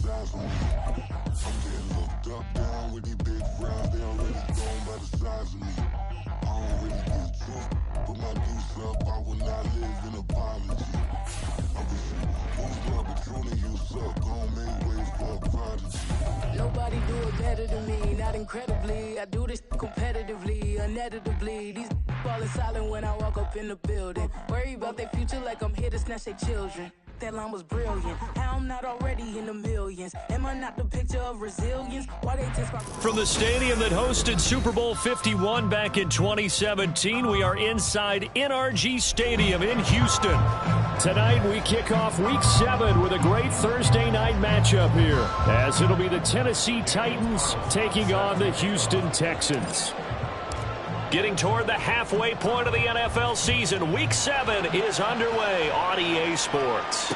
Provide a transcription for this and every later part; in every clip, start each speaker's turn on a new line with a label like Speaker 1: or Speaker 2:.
Speaker 1: eyes on me. I'm getting looked up, down with these big frowns. They already gone by the size of me. I don't really get truth. Put my deuce up, I will not live in apology. I wish you moved up, but truly you suck. Gon' make way for a prodigy.
Speaker 2: Nobody do it better than me, not incredibly. I do this competitively, uneditably. These falling silent when I walk up in the building. Worry about their future like I'm here to snatch their children. That line was brilliant. How I'm not already in the millions. Am I not the picture of resilience? Why they just
Speaker 3: From the stadium that hosted Super Bowl 51 back in 2017, we are inside NRG Stadium in Houston. Tonight we kick off Week 7 with a great Thursday night matchup here, as it'll be the Tennessee Titans taking on the Houston Texans. Getting toward the halfway point of the NFL season, Week 7 is underway on EA Sports.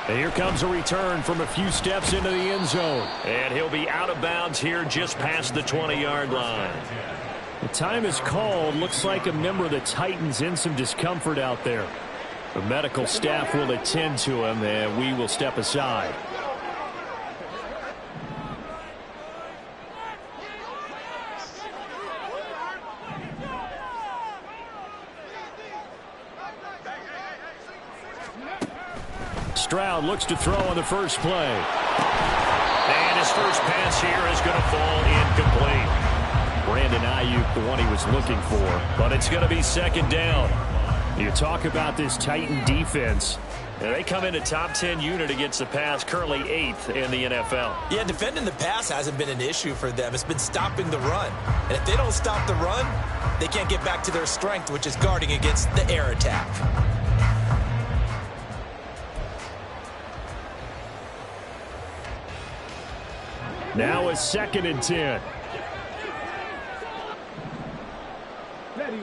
Speaker 3: And here comes a return from a few steps into the end zone. And he'll be out of bounds here just past the 20-yard line. The time is called. Looks like a member of the Titans in some discomfort out there. The medical staff will attend to him, and we will step aside. Stroud looks to throw on the first play. And his first pass here is going to fall incomplete. Brandon Ayuk, the one he was looking for. But it's going to be second down. You talk about this Titan defense. And they come into top 10 unit against the pass, currently 8th in the NFL.
Speaker 4: Yeah, defending the pass hasn't been an issue for them. It's been stopping the run. And if they don't stop the run, they can't get back to their strength, which is guarding against the air attack.
Speaker 3: Now a 2nd and 10.
Speaker 5: Ready.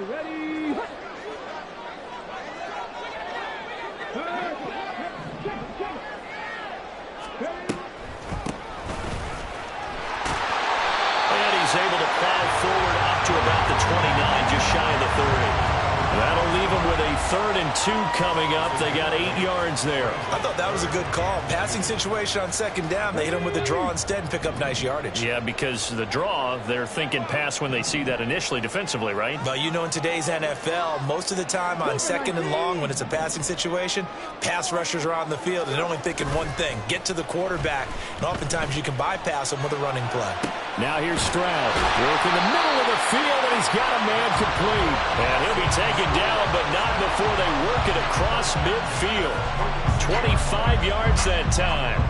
Speaker 3: And he's able to plow forward up to about the 29, just shy of the 30. That'll leave them with a 3rd and 2 coming up. They got 8 yards there.
Speaker 4: I thought that was a good call. Passing situation on 2nd down. They hit him with a draw instead and pick up nice yardage.
Speaker 3: Yeah, because the draw, they're thinking pass when they see that initially defensively, right?
Speaker 4: But you know, in today's NFL, most of the time on 2nd and long, when it's a passing situation, pass rushers are on the field and they're only thinking one thing, get to the quarterback. And oftentimes you can bypass them with a running play.
Speaker 3: Now here's Stroud. Work in the middle of the field, and he's got a man complete. And he'll be taken down, but not before they work it across midfield. 25 yards that time.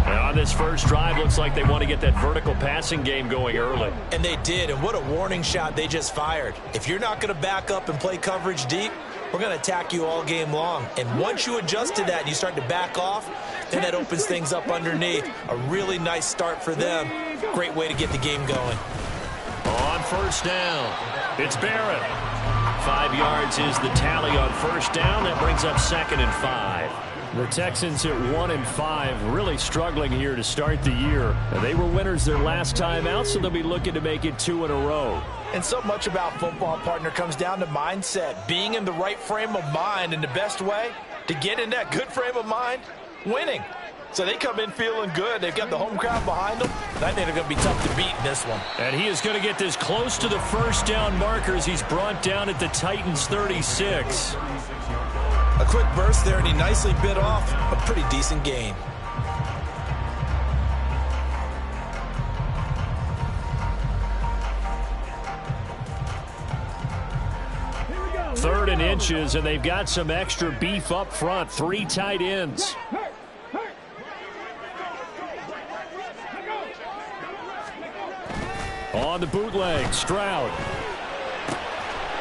Speaker 3: And on this first drive, looks like they want to get that vertical passing game going early.
Speaker 4: And they did, and what a warning shot they just fired. If you're not going to back up and play coverage deep, we're going to attack you all game long. And once you adjust to that and you start to back off, then that opens things up underneath. A really nice start for them. Great way to get the game going.
Speaker 3: On first down, it's Barrett. 5 yards is the tally on first down. That brings up 2nd and 5. The Texans at 1-5, really struggling here to start the year. They were winners their last time out, so they'll be looking to make it 2 in a row.
Speaker 4: And so much about football, partner, comes down to mindset. Being in the right frame of mind, and the best way to get in that good frame of mind, winning. So they come in feeling good. They've got the home crowd behind them. I think they're going to be tough to beat in this one.
Speaker 3: And he is going to get this close to the first down markers. He's brought down at the Titans 36.
Speaker 4: A quick burst there, and he nicely bit off a pretty decent gain.
Speaker 3: Third and inches, and they've got some extra beef up front. 3 tight ends. On the bootleg, Stroud.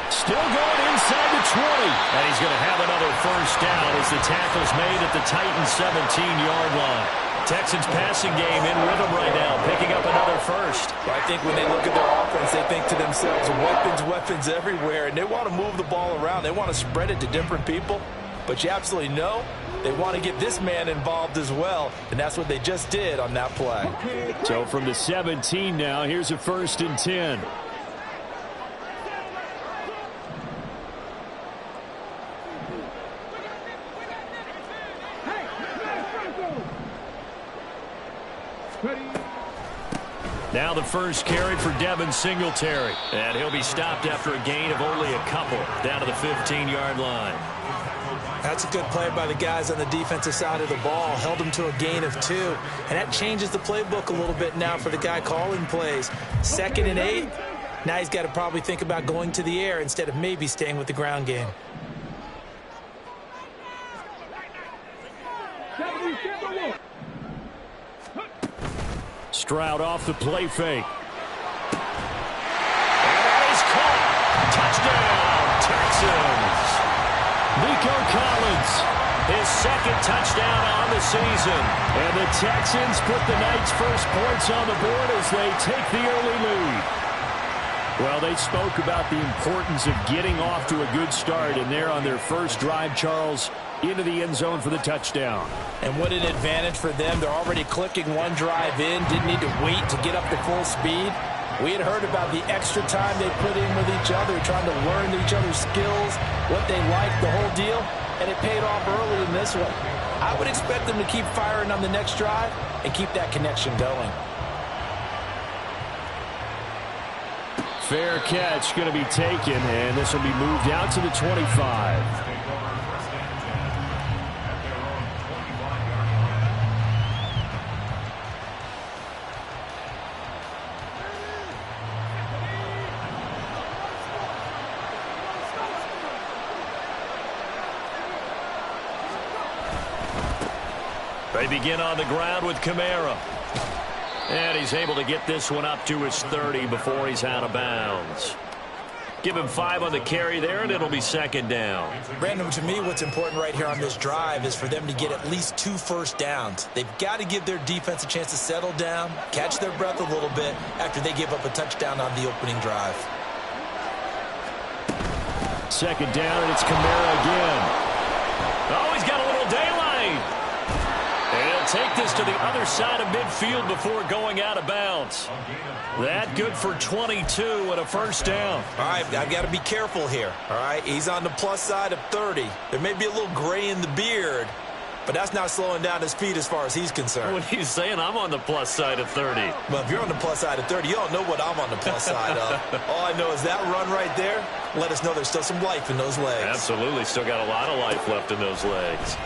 Speaker 3: Still going inside the 20. And he's going to have another first down as the tackle's made at the Titans' 17-yard line. Texans passing game in rhythm right now, picking up another first.
Speaker 4: I think when they look at their offense, they think to themselves, weapons everywhere, and they want to move the ball around. They want to spread it to different people. But you absolutely know they want to get this man involved as well, and that's what they just did on that play.
Speaker 3: So from the 17 now, here's a 1st and 10. Now the first carry for Devin Singletary. And he'll be stopped after a gain of only a couple down to the 15-yard line.
Speaker 4: That's a good play by the guys on the defensive side of the ball. Held them to a gain of 2. And that changes the playbook a little bit now for the guy calling plays. 2nd and 8. Now he's got to probably think about going to the air instead of maybe staying with the ground game.
Speaker 3: Stroud off the play fake. And that is caught. Touchdown, Texans. Nico Collins, his 2nd touchdown on the season. And the Texans put the night's first points on the board as they take the early lead. Well, they spoke about the importance of getting off to a good start, and they're on their first drive, Charles, into the end zone for the touchdown.
Speaker 4: And what an advantage for them. They're already clicking one drive in, didn't need to wait to get up to full speed. We had heard about the extra time they put in with each other, trying to learn each other's skills, what they liked, the whole deal, and it paid off early in this one. I would expect them to keep firing on the next drive and keep that connection going.
Speaker 3: Fair catch going to be taken, and this will be moved out to the 25. They begin on the ground with Kamara. And he's able to get this one up to his 30 before he's out of bounds. Give him 5 on the carry there, and it'll be 2nd down.
Speaker 4: Brandon, to me, what's important right here on this drive is for them to get at least 2 first downs. They've got to give their defense a chance to settle down, catch their breath a little bit after they give up a touchdown on the opening drive.
Speaker 3: 2nd down, and it's Kamara again. Oh, he's got a little daylight. And he'll take this to the other side of midfield before going out of bounds. That good for 22 and a first down.
Speaker 4: All right, I've got to be careful here. All right, he's on the plus side of 30. There may be a little gray in the beard, but that's not slowing down his speed as far as he's concerned.
Speaker 3: What he's saying, I'm on the plus side of 30.
Speaker 4: Well, if you're on the plus side of 30, you don't know what I'm on the plus side of. All I know is that run right there, let us know there's still some life in those legs.
Speaker 3: Absolutely, still got a lot of life left in those legs.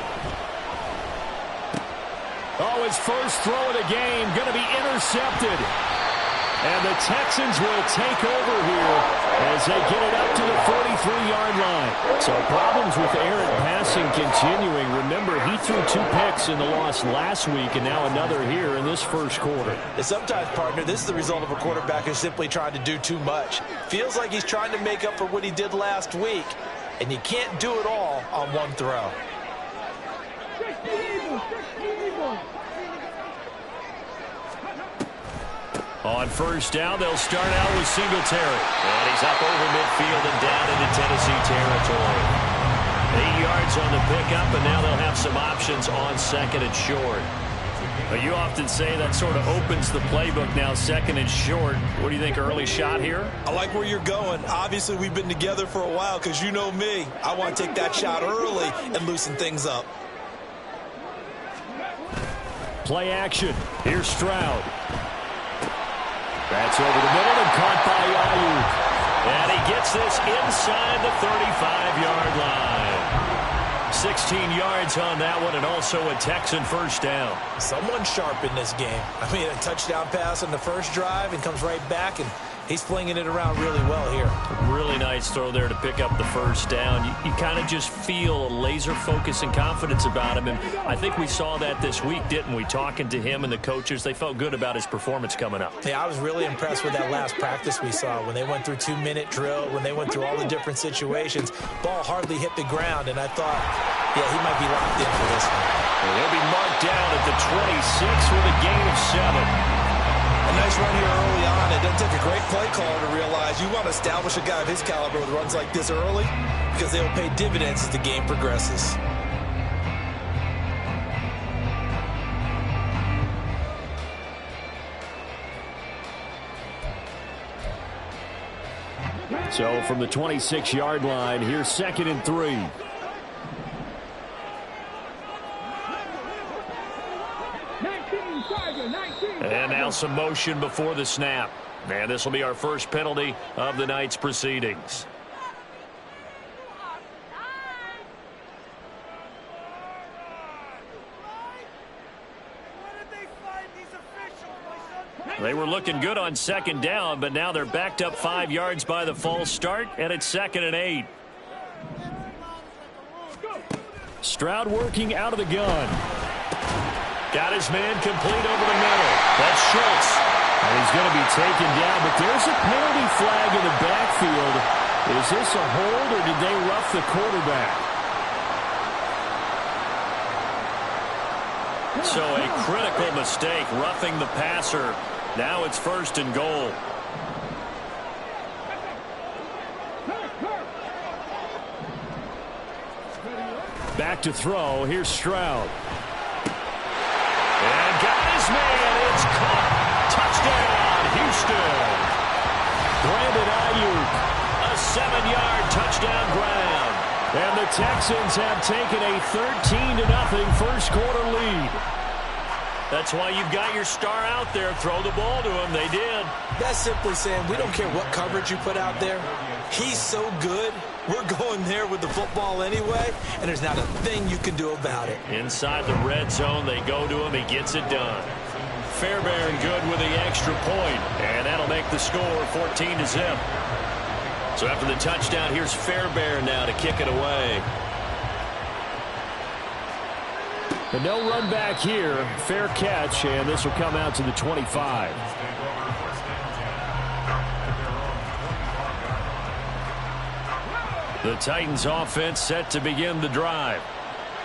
Speaker 3: Oh, his first throw of the game going to be intercepted. And the Texans will take over here as they get it up to the 43-yard line. So problems with errant passing continuing. Remember, he threw 2 picks in the loss last week, and now another here in this first quarter.
Speaker 4: And sometimes, partner, this is the result of a quarterback who's simply trying to do too much. Feels like he's trying to make up for what he did last week, and you can't do it all on one throw.
Speaker 3: On first down, they'll start out with Singletary. And he's up over midfield and down into Tennessee territory. 8 yards on the pickup, and now they'll have some options on 2nd and short. But you often say that sort of opens the playbook now, 2nd and short. What do you think, early shot here?
Speaker 4: I like where you're going. Obviously, we've been together for a while because you know me. I want to take that shot early and loosen things up.
Speaker 3: Play action. Here's Stroud. That's over the middle and caught by Ayuk. And he gets this inside the 35-yard line. 16 yards on that one, and also a Texan first down.
Speaker 4: Someone sharp in this game. I mean, a touchdown pass on the first drive and comes right back, and he's flinging it around really well here.
Speaker 3: Really nice throw there to pick up the first down. You kind of just feel a laser focus and confidence about him, and I think we saw that this week, didn't we? Talking to him and the coaches, they felt good about his performance coming up.
Speaker 4: Yeah, I was really impressed with that last practice we saw when they went through 2-minute drill, when they went through all the different situations. Ball hardly hit the ground, and I thought, yeah, he might be locked in for this one.
Speaker 3: And he'll be marked down at the 26 with a gain of 7.
Speaker 4: A nice run here early on. It doesn't take a great play caller to realize you want to establish a guy of his caliber with runs like this early because they will pay dividends as the game progresses.
Speaker 3: So from the 26-yard line, here's 2nd and 3. And now some motion before the snap. And this will be our first penalty of the night's proceedings. They were looking good on second down, but now they're backed up 5 yards by the false start, and it's 2nd and 8. Stroud working out of the gun. Got his man complete over the middle. That's Schultz. And he's going to be taken down, but there's a penalty flag in the backfield. Is this a hold, or did they rough the quarterback? So a critical mistake, roughing the passer. Now it's 1st and goal. Back to throw. Here's Stroud. And got his man. It's caught. Touchdown, Houston. Brandon Ayuk, a 7-yard touchdown grab. And the Texans have taken a 13-0 first quarter lead. That's why you've got your star out there. Throw the ball to him. They did.
Speaker 4: That's simply saying we don't care what coverage you put out there. He's so good. We're going there with the football anyway, and there's not a thing you can do about it.
Speaker 3: Inside the red zone, they go to him. He gets it done. Fairbairn good with the extra point, and that'll make the score 14-0. So after the touchdown, here's Fairbairn now to kick it away. And no run back here. Fair catch, and this will come out to the 25. The Titans offense set to begin the drive.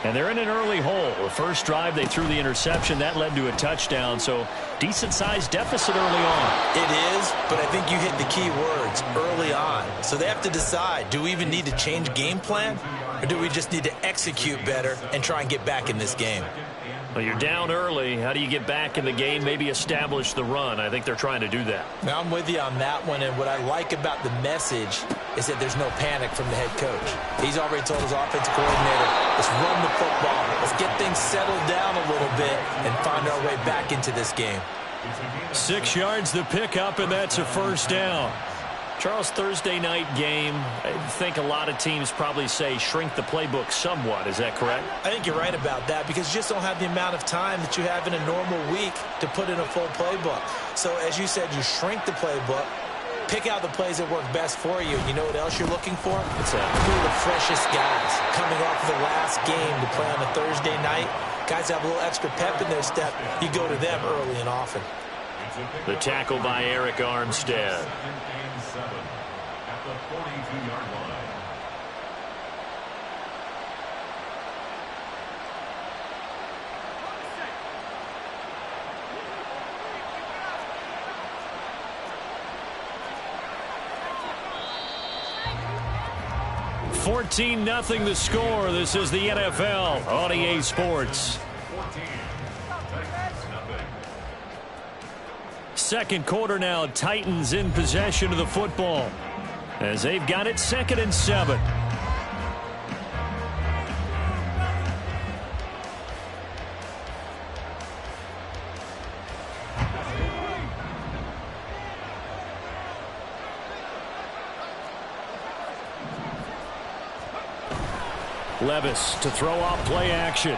Speaker 3: And they're in an early hole. The first drive, they threw the interception. That led to a touchdown, so decent-sized deficit early on.
Speaker 4: It is, but I think you hit the key words, early on. So they have to decide, do we even need to change game plan, or do we just need to execute better and try and get back in this game?
Speaker 3: Well, you're down early. How do you get back in the game, maybe establish the run? I think they're trying to do that.
Speaker 4: Now, I'm with you on that one, and what I like about the message is that there's no panic from the head coach. He's already told his offensive coordinator, let's run the football. Let's get things settled down a little bit and find our way back into this game.
Speaker 3: 6 yards the pickup, and that's a first down. Charles, Thursday night game, I think a lot of teams probably say shrink the playbook somewhat. Is that correct?
Speaker 4: I think you're right about that because you just don't have the amount of time that you have in a normal week to put in a full playbook. So as you said, you shrink the playbook, pick out the plays that work best for you. You know what else you're looking for?
Speaker 3: What's that?
Speaker 4: Who are the freshest guys coming off the last game to play on a Thursday night? Guys have a little extra pep in their step. You go to them early and often.
Speaker 3: The tackle by Eric Armstead.
Speaker 1: At the 42-yard line.
Speaker 3: $14-0 the score. This is the NFL on EA Sports. Second quarter now, Titans in possession of the football as they've got it 2nd and 7. Levis to throw off play action.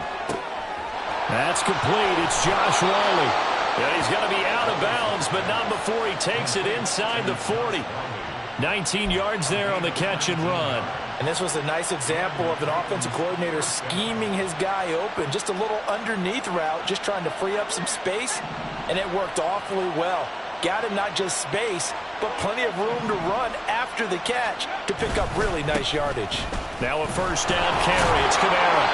Speaker 3: That's complete. It's Josh Whalley. Yeah, he's going to be out of bounds, but not before he takes it inside the 40. 19 yards there on the catch and run.
Speaker 4: And this was a nice example of an offensive coordinator scheming his guy open. Just a little underneath route, just trying to free up some space, and it worked awfully well. Got him not just space, but plenty of room to run after the catch to pick up really nice yardage.
Speaker 3: Now a first down carry. It's Kamara.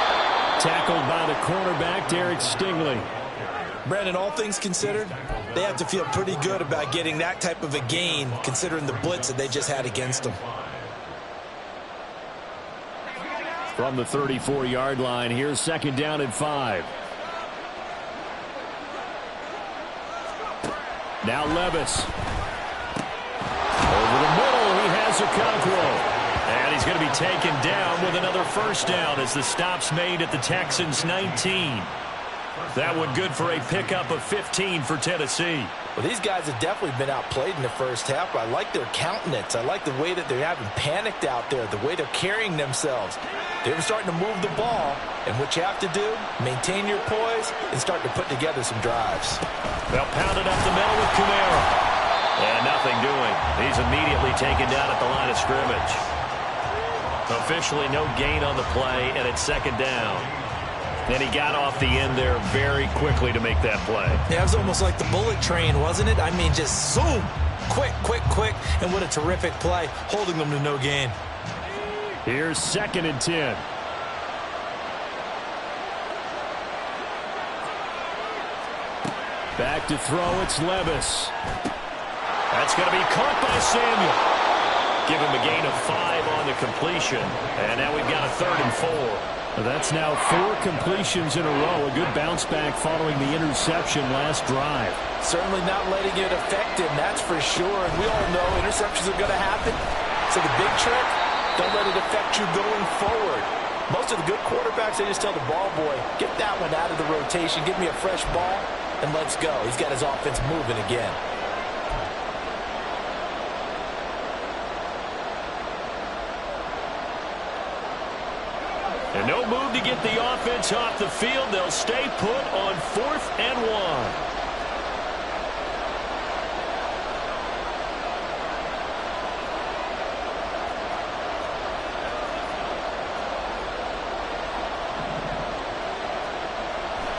Speaker 3: Tackled by the cornerback, Derek Stingley.
Speaker 4: Brandon, all things considered, they have to feel pretty good about getting that type of a gain, considering the blitz that they just had against them.
Speaker 3: From the 34-yard line, here's 2nd down and 5. Now Levis. Over the middle, he has Okonkwo. And he's going to be taken down with another first down as the stop's made at the Texans' 19. That one good for a pickup of 15 for Tennessee.
Speaker 4: Well, these guys have definitely been outplayed in the first half, but I like their countenance. I like the way that they're having panicked out there, the way they're carrying themselves. They're starting to move the ball, and what you have to do, maintain your poise and start to put together some drives.
Speaker 3: They'll pound it up the middle with Kamara. And nothing doing. He's immediately taken down at the line of scrimmage. Officially no gain on the play, and it's second down. And he got off the end there very quickly to make that play.
Speaker 4: Yeah, it was almost like the bullet train, wasn't it? I mean, just zoom. Quick, quick, quick. And what a terrific play, holding them to no gain.
Speaker 3: Here's 2nd and 10. Back to throw, it's Levis. That's going to be caught by Samuel. Give him a gain of 5 on the completion. And now we've got a 3rd and 4. That's now 4 completions in a row. A good bounce back following the interception last drive.
Speaker 4: Certainly not letting it affect him, that's for sure. And we all know interceptions are going to happen. So the big trick, don't let it affect you going forward. Most of the good quarterbacks, they just tell the ball boy, get that one out of the rotation, give me a fresh ball, and let's go. He's got his offense moving again.
Speaker 3: And no move to get the offense off the field. They'll stay put on 4th and 1.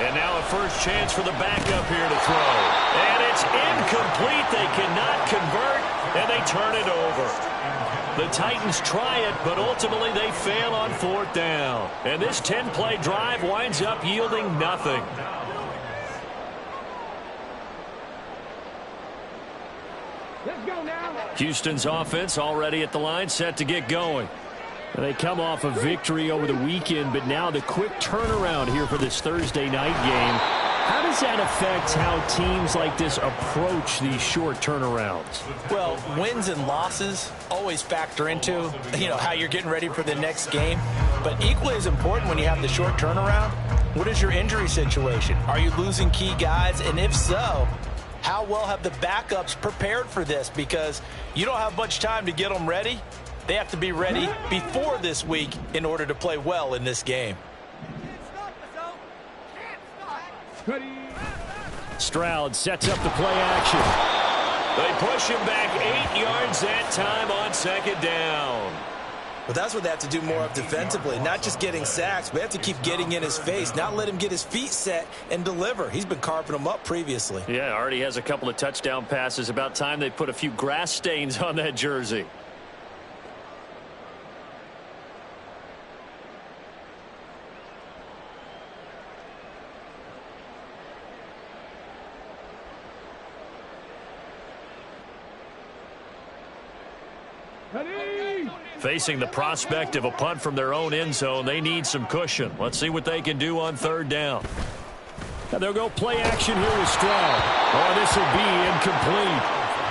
Speaker 3: And now a first chance for the backup here to throw. And it's incomplete. They cannot convert, and they turn it over. The Titans try it, but ultimately they fail on 4th down. And this 10-play drive winds up yielding nothing.
Speaker 5: Let's go now.
Speaker 3: Houston's offense already at the line, set to get going. They come off a victory over the weekend, but now the quick turnaround here for this Thursday night game. How does that affect how teams like this approach these short turnarounds?
Speaker 4: Well, wins and losses always factor into, how you're getting ready for the next game. But equally as important when you have the short turnaround, what is your injury situation? Are you losing key guys? And if so, how well have the backups prepared for this? Because you don't have much time to get them ready. They have to be ready before this week in order to play well in this game.
Speaker 3: Stroud sets up the play action. They push him back 8 yards that time on 2nd down.
Speaker 4: Well, that's what they have to do more of defensively, not just getting sacks. But they have to keep getting in his face, not let him get his feet set and deliver. He's been carving them up previously.
Speaker 3: Yeah, already has a couple of touchdown passes. About time they put a few grass stains on that jersey. Facing the prospect of a punt from their own end zone, they need some cushion. Let's see what they can do on 3rd down. And they'll go play action here with Stroud. Oh, this will be incomplete.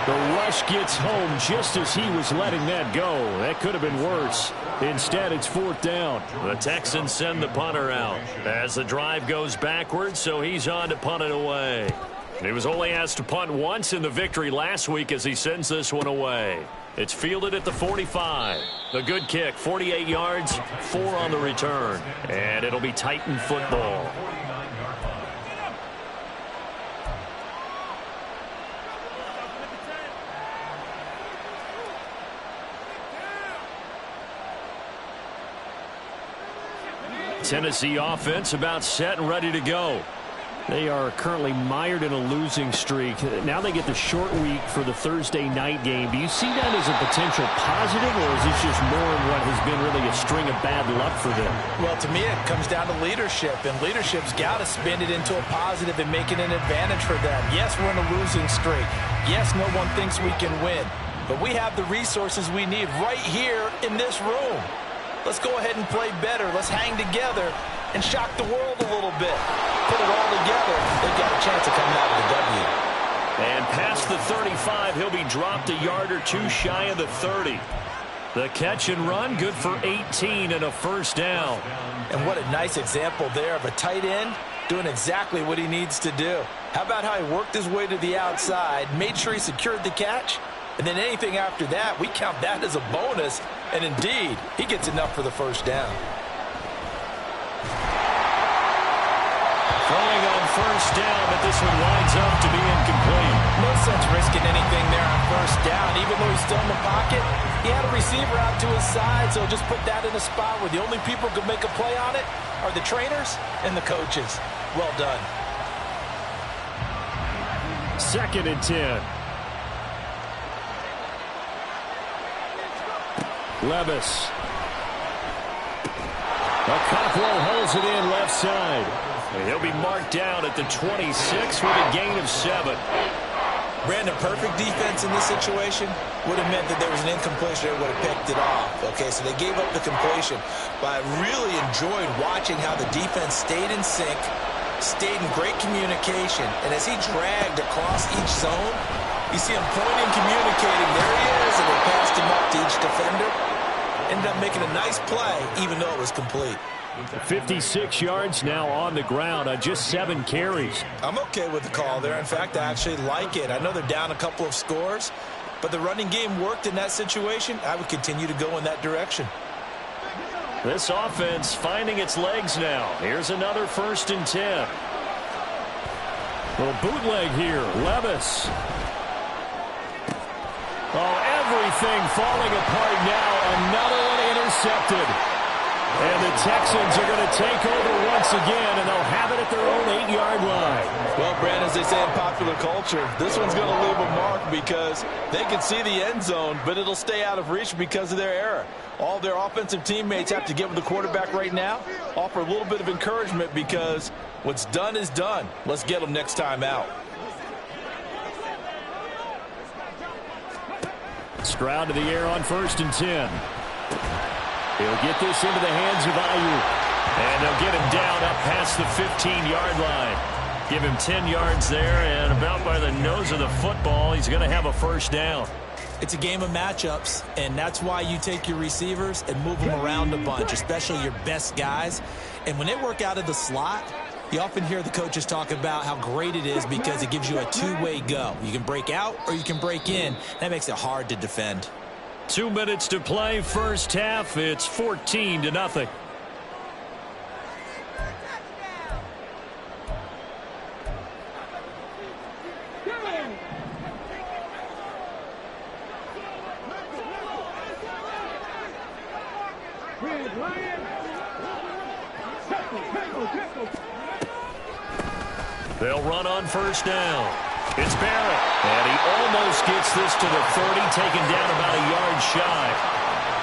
Speaker 3: The rush gets home just as he was letting that go. That could have been worse. Instead, it's 4th down. The Texans send the punter out as the drive goes backwards, so he's on to punt it away. He was only asked to punt once in the victory last week as he sends this one away. It's fielded at the 45. The good kick, 48 yards, 4 on the return. And it'll be Titan football. Tennessee offense about set and ready to go. They are currently mired in a losing streak. Now they get the short week for the Thursday night game. Do you see that as a potential positive, or is this just more of what has been really a string of bad luck for them?
Speaker 4: Well, to me, it comes down to leadership, and leadership's got to spin it into a positive and make it an advantage for them. Yes, we're in a losing streak. Yes, no one thinks we can win, but we have the resources we need right here in this room. Let's go ahead and play better. Let's hang together and shock the world a little bit. Put it all together. They've got a chance of coming out with a W.
Speaker 3: And past the 35, he'll be dropped a yard or two shy of the 30. The catch and run, good for 18 and a first down.
Speaker 4: And what a nice example there of a tight end doing exactly what he needs to do. How about how he worked his way to the outside, made sure he secured the catch, and then anything after that, we count that as a bonus, and indeed, he gets enough for the first down.
Speaker 3: Throwing on first down, but this one winds up to be incomplete.
Speaker 4: No sense risking anything there on first down. Even though he's still in the pocket, he had a receiver out to his side, so just put that in a spot where the only people who can make a play on it are the trainers and the coaches. Well done.
Speaker 3: 2nd and 10. Levis. Cockrell holds it in left side. And he'll be marked down at the 26 with a gain of 7.
Speaker 4: Brandon, perfect defense in this situation would have meant that there was an incompletion that would have picked it off. Okay, so they gave up the completion. But I really enjoyed watching how the defense stayed in sync, stayed in great communication. And as he dragged across each zone, you see him pointing, communicating. There he is, and they passed him up to each defender. Ended up making a nice play, even though it was complete.
Speaker 3: 56 yards now on the ground on just 7 carries.
Speaker 4: I'm okay with the call there. In fact, I actually like it. I know they're down a couple of scores, but the running game worked in that situation. I would continue to go in that direction.
Speaker 3: This offense finding its legs now. Here's another 1st and 10. Little bootleg here. Levis. Oh, everything falling apart now. Another one intercepted. And the Texans are going to take over once again, and they'll have it at their own 8-yard line.
Speaker 6: Well, Brandon, as they say in popular culture, this one's going to leave a mark because they can see the end zone, but it'll stay out of reach because of their error. All their offensive teammates have to give the quarterback right now, offer a little bit of encouragement because what's done is done. Let's get them next time out.
Speaker 3: Stroud to the air on 1st and 10. He'll get this into the hands of Ayuk. And they'll get him down up past the 15-yard line. Give him 10 yards there, and about by the nose of the football, he's going to have a first down.
Speaker 4: It's a game of matchups, and that's why you take your receivers and move them around a bunch, especially your best guys. And when they work out of the slot, you often hear the coaches talk about how great it is because it gives you a two-way go. You can break out or you can break in. That makes it hard to defend.
Speaker 3: 2 minutes to play, first half. It's 14-0. They'll run on first down. It's Barrett, and he almost gets this to the 30, taken down about a yard shy.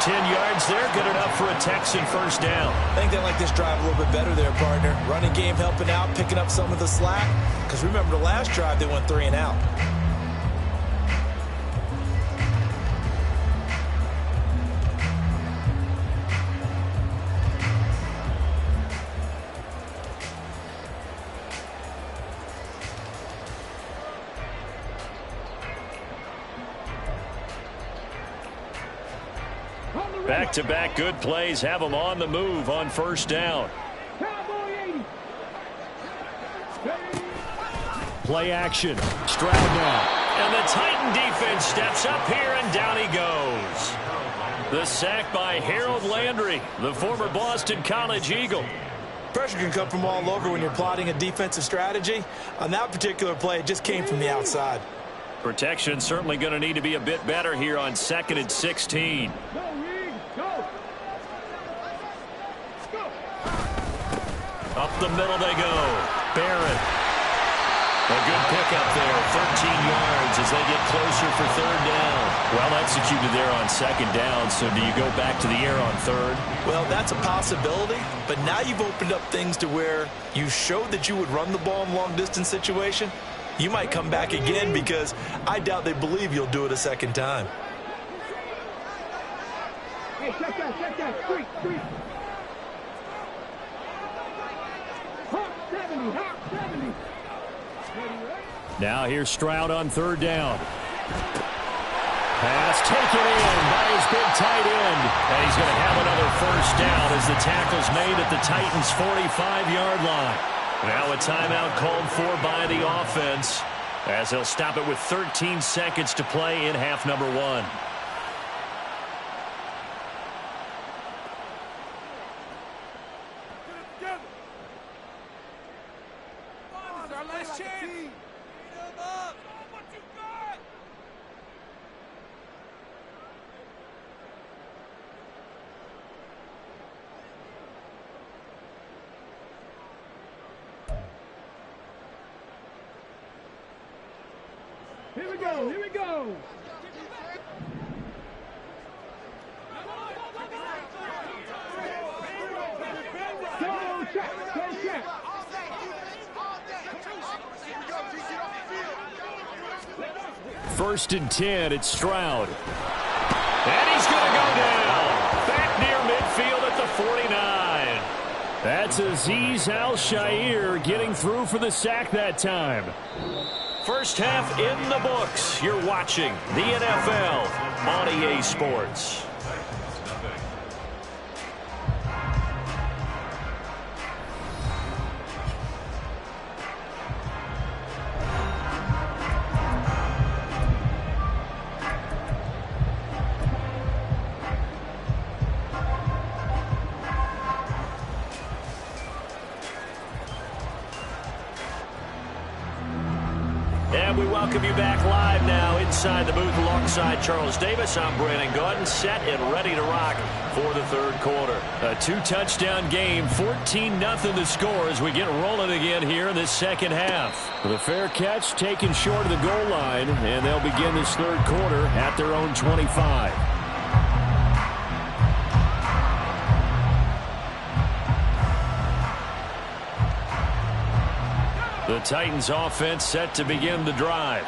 Speaker 3: 10 yards there, good enough for a Texan first down.
Speaker 4: I think they like this drive a little bit better there, partner. Running game helping out, picking up some of the slack. Because remember, the last drive, they went 3 and out.
Speaker 3: Back-to-back good plays have them on the move on first down. Play action. Stroud now. And the Titan defense steps up here, and down he goes. The sack by Harold Landry, the former Boston College Eagle.
Speaker 4: Pressure can come from all over when you're plotting a defensive strategy. On that particular play, it just came from the outside.
Speaker 3: Protection certainly going to need to be a bit better here on 2nd and 16. Up the middle they go. Barrett. A good pickup there. 13 yards as they get closer for 3rd down. Well executed there on 2nd down. So do you go back to the air on 3rd?
Speaker 4: Well, that's a possibility. But now you've opened up things to where you showed that you would run the ball in long-distance situation. You might come back again because I doubt they believe you'll do it a second time.
Speaker 5: Hey, check that. Street. Hawk 70.
Speaker 3: Now here's Stroud on 3rd down. Pass taken in by his big tight end. And he's going to have another first down as the tackle's made at the Titans' 45-yard line. Now a timeout called for by the offense, as they'll stop it with 13 seconds to play in half number 1.
Speaker 5: Here we go, here we go. Go check, go check.
Speaker 3: First and 10, it's Stroud. And he's going to go down. Back near midfield at the 49. That's Azeez Al-Shaair getting through for the sack that time. First half in the books. You're watching the NFL on EA Sports. And we welcome you back live now inside the booth alongside Charles Davis. I'm Brandon Gordon, set and ready to rock for the third quarter. A 2-touchdown game, 14-0 the score as we get rolling again here in this second half. The fair catch taken short of the goal line, and they'll begin this third quarter at their own 25. The Titans offense set to begin the drive.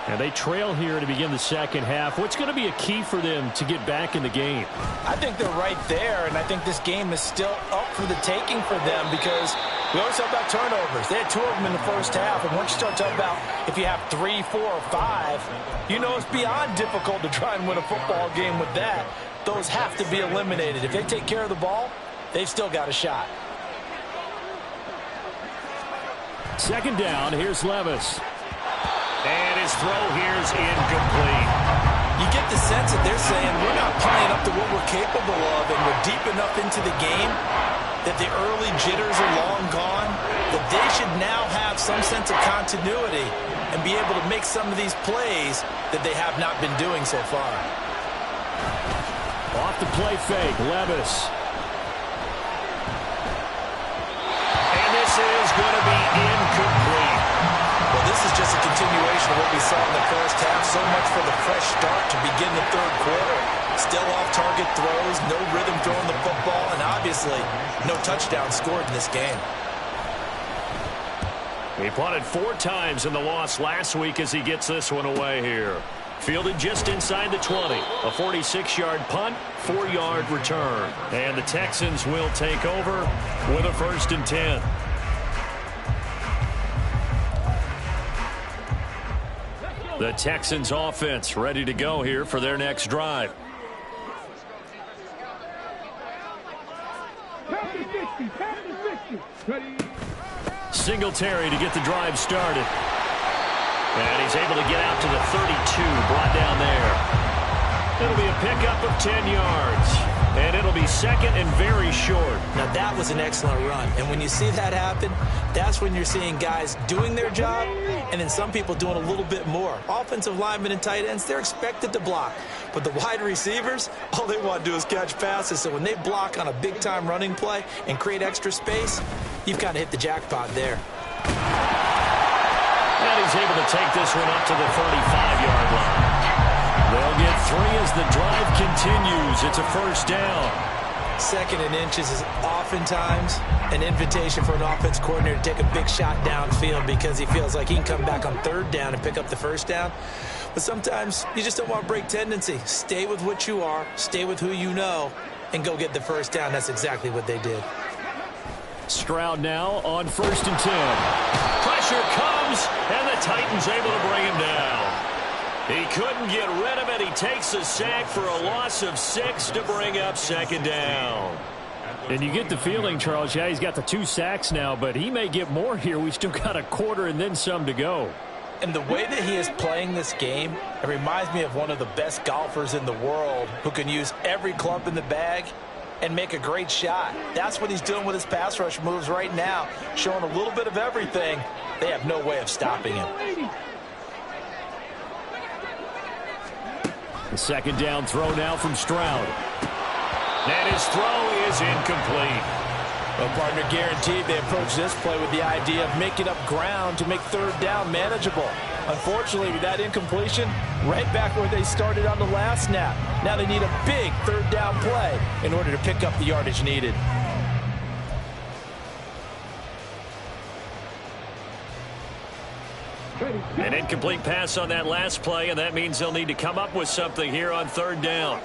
Speaker 3: And they trail here to begin the second half. What's going to be a key for them to get back in the game?
Speaker 4: I think they're right there, and I think this game is still up for the taking for them because we always talk about turnovers. They had 2 of them in the first half, and once you start talking about if you have 3, 4, or 5, you know it's beyond difficult to try and win a football game with that. Those have to be eliminated. If they take care of the ball, they've still got a shot.
Speaker 3: Second down, here's Levis. And his throw here is incomplete.
Speaker 4: You get the sense that they're saying we're not playing up to what we're capable of, and we're deep enough into the game that the early jitters are long gone, that they should now have some sense of continuity and be able to make some of these plays that they have not been doing so far.
Speaker 3: Off the play fake, Levis. And this is going to be incomplete.
Speaker 4: Well, this is just a continuation of what we saw in the first half. So much for the fresh start to begin the third quarter. Still off-target throws, no rhythm throwing the football, and obviously no touchdown scored in this game.
Speaker 3: He punted 4 times in the loss last week as he gets this one away here. Fielded just inside the 20. A 46-yard punt, 4-yard return. And the Texans will take over with a 1st and 10. The Texans offense ready to go here for their next drive. Singletary to get the drive started. And he's able to get out to the 32, brought down there. It'll be a pickup of 10 yards. And it'll be second and very short.
Speaker 4: Now that was an excellent run. And when you see that happen, that's when you're seeing guys doing their job and then some people doing a little bit more. Offensive linemen and tight ends, they're expected to block. But the wide receivers, all they want to do is catch passes. So when they block on a big-time running play and create extra space, you've kind of hit the jackpot there.
Speaker 3: And he's able to take this one up to the 35-yard line. They'll get 3 as the drive continues. It's a 1st down.
Speaker 4: 2nd and inches is oftentimes an invitation for an offense coordinator to take a big shot downfield because he feels like he can come back on 3rd down and pick up the 1st down. But sometimes you just don't want to break tendency. Stay with what you are, stay with who you know, and go get the 1st down. That's exactly what they did.
Speaker 3: Stroud now on 1st and 10. Pressure comes, and the Titans able to bring him down. He couldn't get rid of it. He takes a sack for a loss of 6 to bring up 2nd down. And you get the feeling, Charles, yeah, he's got the 2 sacks now, but he may get more here. We still got a quarter and then some to go.
Speaker 4: And the way that he is playing this game, it reminds me of one of the best golfers in the world who can use every club in the bag and make a great shot. That's what he's doing with his pass rush moves right now, showing a little bit of everything. They have no way of stopping him.
Speaker 3: The second down throw now from Stroud. And his throw is incomplete.
Speaker 4: Well, partner, guaranteed they approach this play with the idea of making up ground to make third down manageable. Unfortunately, with that incompletion, right back where they started on the last snap. Now they need a big third down play in order to pick up the yardage needed.
Speaker 3: An incomplete pass on that last play, and that means they'll need to come up with something here on third down.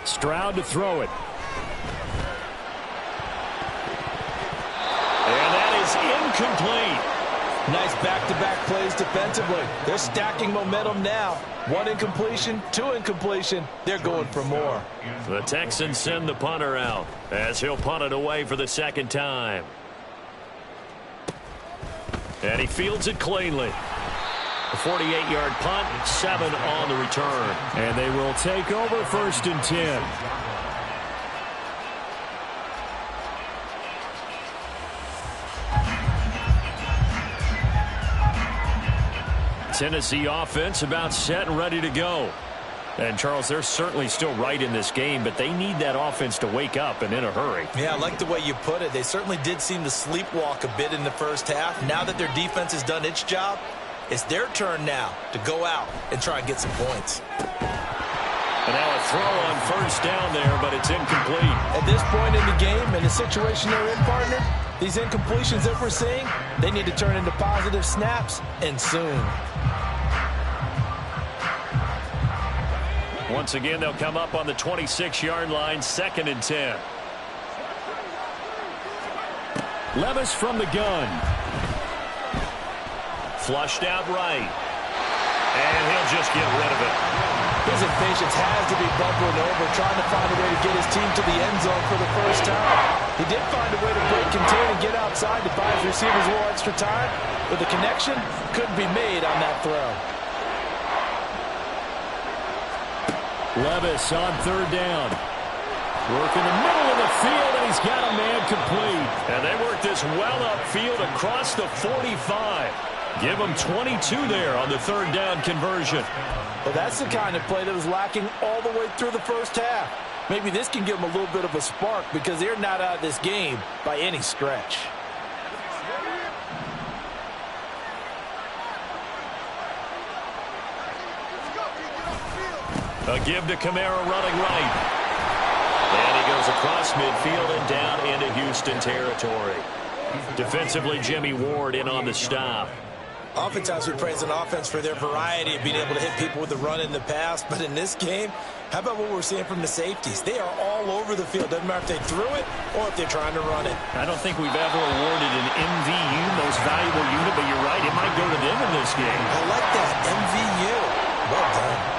Speaker 3: Stroud to throw it. And that is incomplete.
Speaker 4: Nice back-to-back plays defensively. They're stacking momentum now. 1 incompletion, 2 incompletion. They're going for more.
Speaker 3: The Texans send the punter out as he'll punt it away for the second time. And he fields it cleanly. A 48-yard punt, 7 on the return. And they will take over 1st and 10. Tennessee offense about set and ready to go. And, Charles, they're certainly still right in this game, but they need that offense to wake up and in a hurry.
Speaker 4: Yeah, I like the way you put it. They certainly did seem to sleepwalk a bit in the first half. Now that their defense has done its job, it's their turn now to go out and try and get some points.
Speaker 3: And now a throw on 1st down there, but it's incomplete.
Speaker 4: At this point in the game, in the situation they're in, partner, these incompletions that we're seeing, they need to turn into positive snaps, and soon.
Speaker 3: Once again, they'll come up on the 26-yard line, 2nd and 10. Levis from the gun. Flushed out right. And he'll just get rid of it.
Speaker 4: His impatience has to be bubbling over, trying to find a way to get his team to the end zone for the first time. He did find a way to break contain and get outside to buy his receivers a little extra time, but the connection couldn't be made on that throw.
Speaker 3: Levis on 3rd down. Work in the middle of the field, and he's got a man complete. And they work this well upfield across the 45. Give them 22 there on the 3rd down conversion.
Speaker 4: Well, that's the kind of play that was lacking all the way through the first half. Maybe this can give them a little bit of a spark because they're not out of this game by any stretch.
Speaker 3: A give to Kamara running right. And he goes across midfield and down into Houston territory. Defensively, Jimmy Ward in on the stop.
Speaker 4: Oftentimes we praise an offense for their variety of being able to hit people with the run in the pass. But in this game, how about what we're seeing from the safeties? They are all over the field. Doesn't matter if they threw it or if they're trying to run it.
Speaker 3: I don't think we've ever awarded an MVU, most valuable unit, but you're right, it might go to them in this game.
Speaker 4: I like that, MVU. Well done.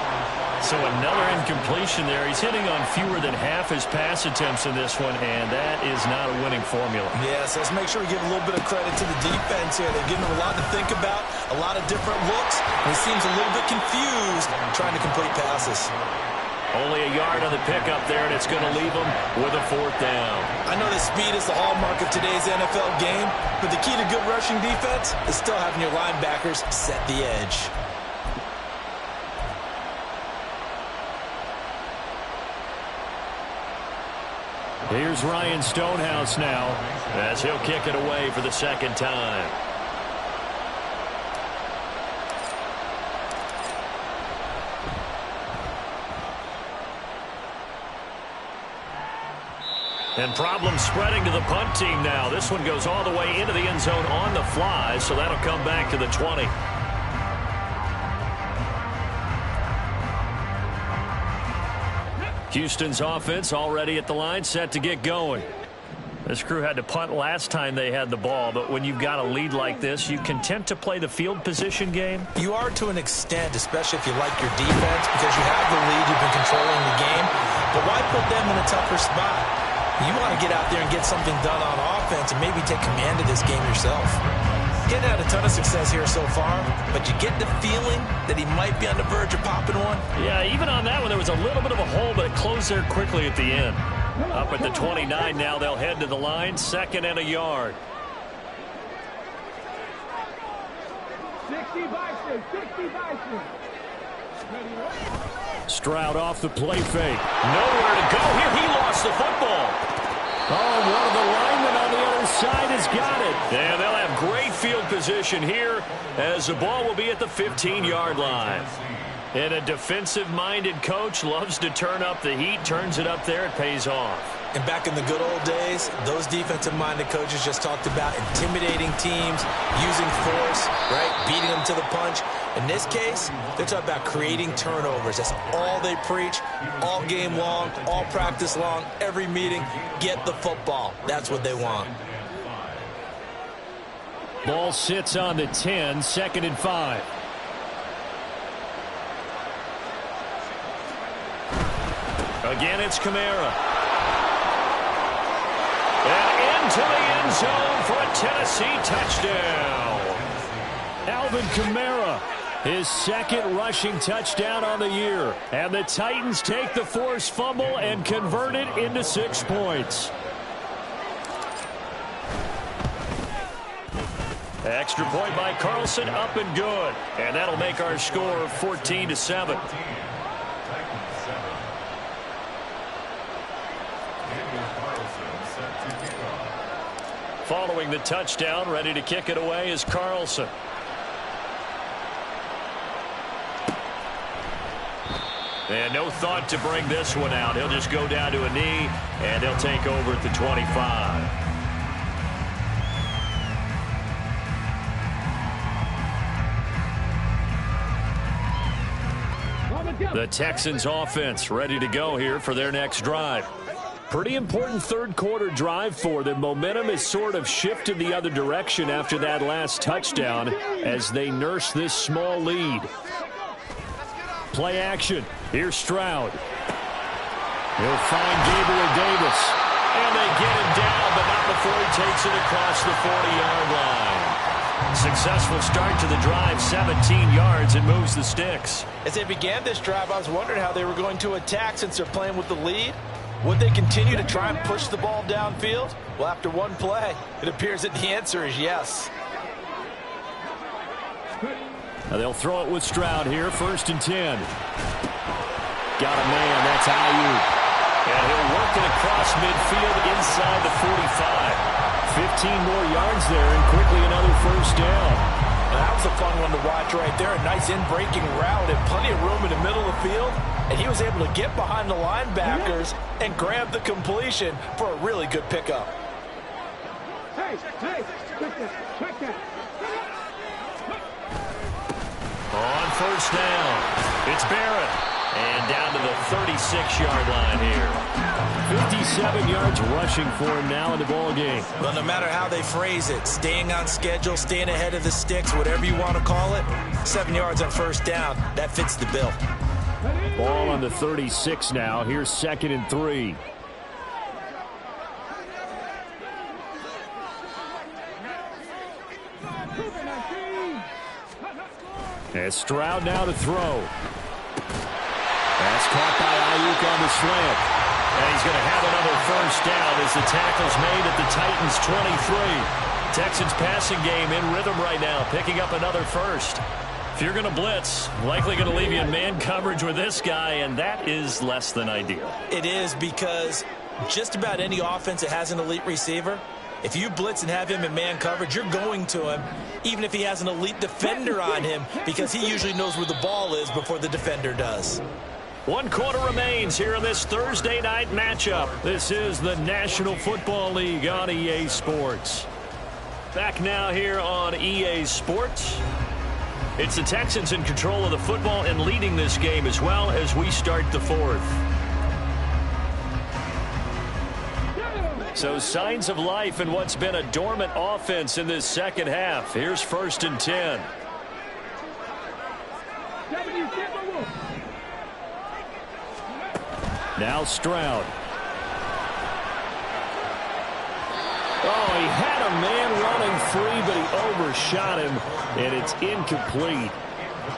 Speaker 3: So another incompletion there. He's hitting on fewer than half his pass attempts in this one, and that is not a winning formula.
Speaker 4: Yes, let's make sure we give a little bit of credit to the defense here. They're giving him a lot to think about, a lot of different looks, and he seems a little bit confused trying to complete passes.
Speaker 3: Only a yard on the pickup there, and it's going to leave him with a 4th down.
Speaker 4: I know that speed is the hallmark of today's NFL game, but the key to good rushing defense is still having your linebackers set the edge.
Speaker 3: Here's Ryan Stonehouse now as he'll kick it away for the 2nd time. And problems spreading to the punt team now. This one goes all the way into the end zone on the fly, so that'll come back to the 20. Houston's offense already at the line, set to get going. This crew had to punt last time they had the ball, but when you've got a lead like this, you content to play the field position game?
Speaker 4: You are to an extent, especially if you like your defense, because you have the lead, you've been controlling the game. But why put them in a tougher spot? You want to get out there and get something done on offense and maybe take command of this game yourself. Getting had a ton of success here so far, but you get the feeling that he might be on the verge of popping one.
Speaker 3: Yeah, even on that one, there was a little bit of a hole, but it closed there quickly at the end. Up at the 29 now, they'll head to the line, 2nd and a yard.
Speaker 5: 60 Bison.
Speaker 3: Stroud off the play fake. Nowhere to go here. He lost the football. Oh, one of the linemen on the other side has got it. And they'll have great field position here as the ball will be at the 15-yard line. And a defensive-minded coach loves to turn up the heat, turns it up there, it pays off.
Speaker 4: And back in the good old days, those defensive-minded coaches just talked about intimidating teams, using force, right, beating them to the punch. In this case, they're talking about creating turnovers. That's all they preach, all game long, all practice long, every meeting. Get the football. That's what they want.
Speaker 3: Ball sits on the 10, 2nd and 5. Again, it's Kamara. And into the end zone for a Tennessee touchdown. Alvin Kamara, his 2nd rushing touchdown on the year. And the Titans take the forced fumble and convert it into 6 points. Extra point by Carlson, up and good. And that'll make our score 14-7. Following the touchdown, ready to kick it away is Carlson. And no thought to bring this one out. He'll just go down to a knee, and he'll take over at the 25. The Texans offense ready to go here for their next drive. Pretty important third-quarter drive for them. Momentum has sort of shifted the other direction after that last touchdown as they nurse this small lead. Play action. Here's Stroud. He'll find Gabriel Davis. And they get him down, but not before he takes it across the 40-yard line. Successful start to the drive, 17 yards, and moves the sticks.
Speaker 6: As they began this drive, I was wondering how they were going to attack since they're playing with the lead. Would they continue to try and push the ball downfield? Well, after one play, it appears that the answer is yes.
Speaker 3: They'll throw it with Stroud here, 1st and 10. Got a man, that's Ayuk. And he'll work it across midfield inside the 45. 15 more yards there and quickly another 1st down.
Speaker 6: Now, that was a fun one to watch right there. A nice in-breaking route and plenty of room in the middle of the field. And he was able to get behind the linebackers and grab the completion for a really good pickup.
Speaker 5: Hey, check that.
Speaker 3: On 1st down, it's Barrett. And down to the 36-yard line here. 57 yards rushing for him now in the ball game.
Speaker 4: Well, no matter how they phrase it, staying on schedule, staying ahead of the sticks, whatever you want to call it, 7 yards on 1st down, that fits the bill.
Speaker 3: Ball on the 36 now. Here's 2nd and 3. As Stroud now to throw. That's caught by Ayuk on the slant. And he's going to have another 1st down as the tackle's made at the Titans' 23. Texans passing game in rhythm right now, picking up another 1st. If you're going to blitz, likely going to leave you in man coverage with this guy, and that is less than ideal.
Speaker 4: It is, because just about any offense that has an elite receiver, if you blitz and have him in man coverage, you're going to him, even if he has an elite defender on him, because he usually knows where the ball is before the defender does.
Speaker 3: 1 quarter remains here in this Thursday night matchup. This is the National Football League on EA Sports. Back now here on EA Sports. It's the Texans in control of the football and leading this game as we start the 4th. So signs of life in what's been a dormant offense in this second half. Here's 1st and 10. Now Stroud. Oh, he had a man running free, but he overshot him, and it's incomplete.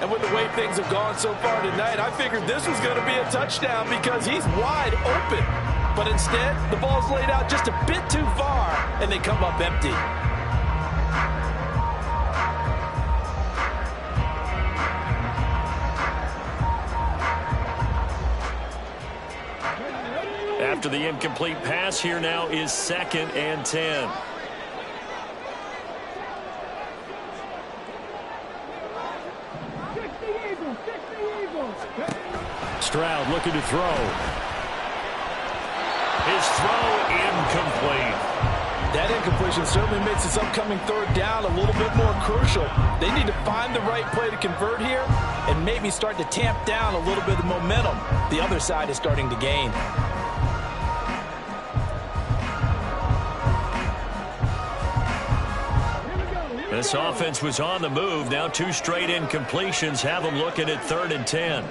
Speaker 6: And with the way things have gone so far tonight, I figured this was going to be a touchdown because he's wide open. But instead, the ball's laid out just a bit too far, and they come up empty.
Speaker 3: After the incomplete pass, here now is 2nd and 10. Stroud looking to throw. His throw incomplete.
Speaker 6: That incompletion certainly makes this upcoming 3rd down a little bit more crucial. They need to find the right play to convert here and maybe start to tamp down a little bit of momentum the other side is starting to gain.
Speaker 3: This offense was on the move. Now 2 straight incompletions have them looking at 3rd and 10.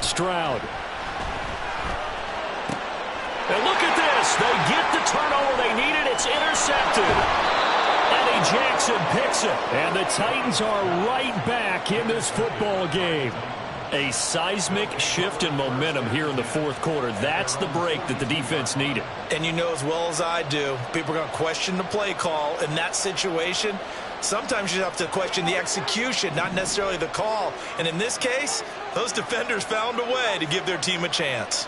Speaker 3: Stroud. And look at this. They get the turnover they needed. It's intercepted. Eddie Jackson picks it. And the Titans are right back in this football game. A seismic shift in momentum here in the 4th quarter. That's the break that the defense needed.
Speaker 4: And you know as well as I do, people are going to question the play call in that situation. Sometimes you have to question the execution, not necessarily the call. And in this case, those defenders found a way to give their team a chance.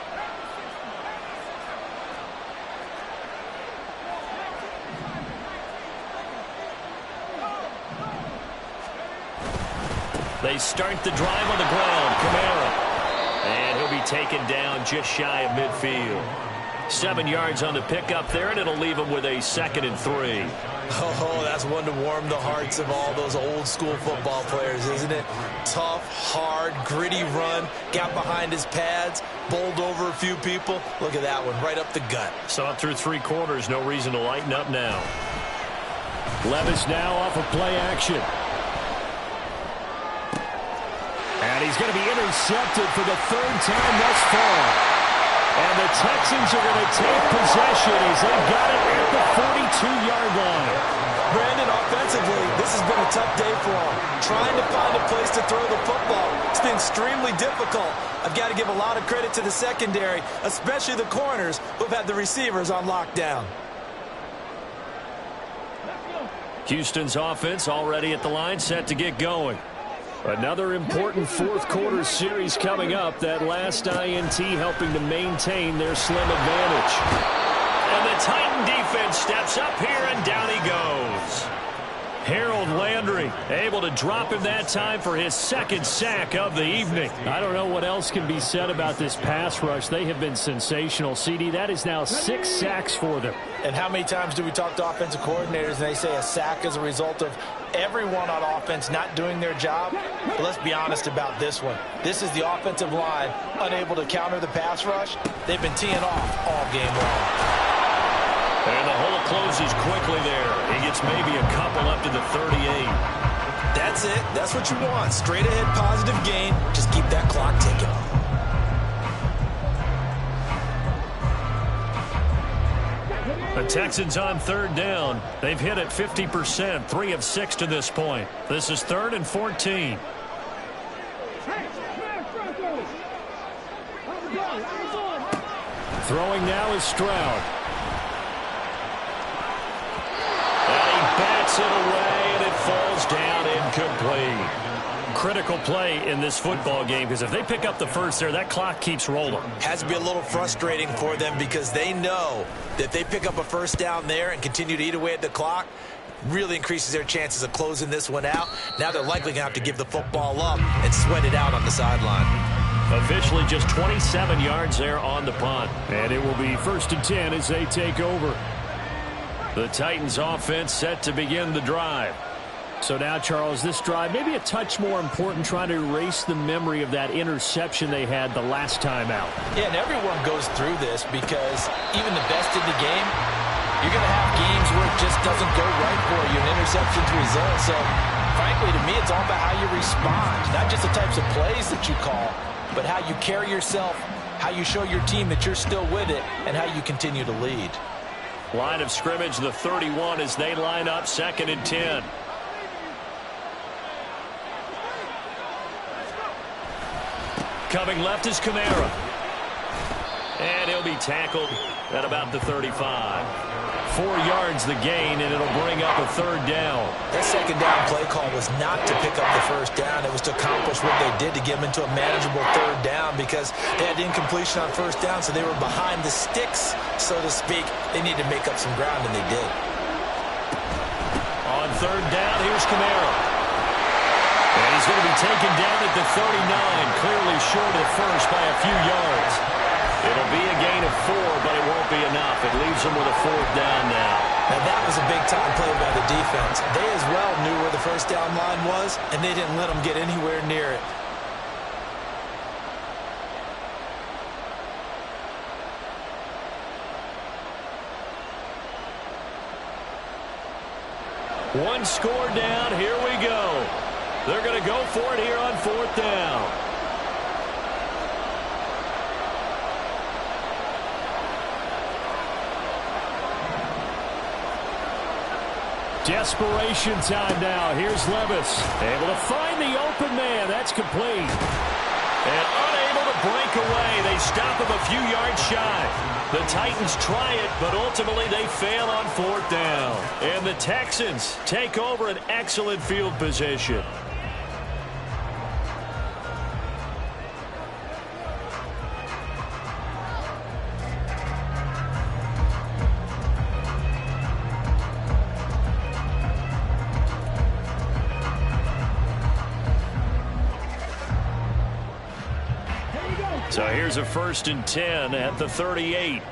Speaker 3: They start the drive on the ground. Kamara. And he'll be taken down just shy of midfield. 7 yards on the pickup there, and it'll leave him with a 2nd and 3.
Speaker 4: Oh, that's one to warm the hearts of all those old school football players, isn't it? Tough, hard, gritty run. Got behind his pads, bowled over a few people. Look at that one, right up the gut.
Speaker 3: So up through 3 quarters, no reason to lighten up now. Levis now off of play action. And he's going to be intercepted for the 3rd time thus far. And the Texans are going to take possession as they've got it at the 42-yard line.
Speaker 4: Brandon, offensively, this has been a tough day for him. Trying to find a place to throw the football. It's been extremely difficult. I've got to give a lot of credit to the secondary, especially the corners who've had the receivers on lockdown.
Speaker 3: Houston's offense already at the line, set to get going. Another important 4th quarter series coming up. That last INT helping to maintain their slim advantage. And the Titan defense steps up here, and down he goes. Harold Landry able to drop him that time for his 2nd sack of the evening.
Speaker 7: I don't know what else can be said about this pass rush. They have been sensational, CD. That is now 6 sacks for them.
Speaker 4: And how many times do we talk to offensive coordinators and they say a sack is a result of everyone on offense not doing their job? But let's be honest about this one. This is the offensive line unable to counter the pass rush. They've been teeing off all game long.
Speaker 3: And the hole closes quickly there. He gets maybe a couple up to the 38.
Speaker 4: That's it. That's what you want. Straight ahead positive gain. Just keep that clock ticking.
Speaker 3: The Texans on 3rd down. They've hit it 50%, 3 of 6 to this point. This is 3rd and 14.
Speaker 7: Throwing now is Stroud.
Speaker 3: And he bats it away, and it falls down incomplete. Critical play in this football game, because if they pick up the first there, that clock keeps rolling.
Speaker 4: Has to be a little frustrating for them because they know that they pick up a 1st down there and continue to eat away at the clock, really increases their chances of closing this one out. Now they're likely going to have to give the football up and sweat it out on the sideline.
Speaker 3: Officially just 27 yards there on the punt.
Speaker 7: And it will be 1st and 10 as they take over.
Speaker 3: The Titans offense set to begin the drive.
Speaker 7: So now, Charles, this drive maybe a touch more important, trying to erase the memory of that interception they had the last time out.
Speaker 4: Yeah, and everyone goes through this because even the best in the game, you're going to have games where it just doesn't go right for you, an interception's result. So, frankly, to me, it's all about how you respond, not just the types of plays that you call, but how you carry yourself, how you show your team that you're still with it, and how you continue to lead.
Speaker 3: Line of scrimmage, the 31 as they line up, 2nd and 10. Coming left is Kamara. And he'll be tackled at about the 35. 4 yards the gain, and it'll bring up a 3rd down.
Speaker 4: That 2nd down play call was not to pick up the 1st down. It was to accomplish what they did to get them into a manageable 3rd down because they had incompletion on 1st down, so they were behind the sticks, so to speak. They needed to make up some ground, and they did.
Speaker 3: On 3rd down, here's Kamara. And he's going to be taken down at the 39, clearly short at first by a few yards. It'll be a gain of 4, but it won't be enough. It leaves them with a 4th down now.
Speaker 4: Now that was a big-time play by the defense. They as well knew where the 1st down line was, and they didn't let them get anywhere near it.
Speaker 3: One score down. Here we go. They're going to go for it here on 4th down. Desperation time now. Here's Levis. Able to find the open man. That's complete. And unable to break away. They stop him a few yards shy. The Titans try it, but ultimately they fail on 4th down. And the Texans take over an excellent field position. So here's a 1st and 10 at the 38.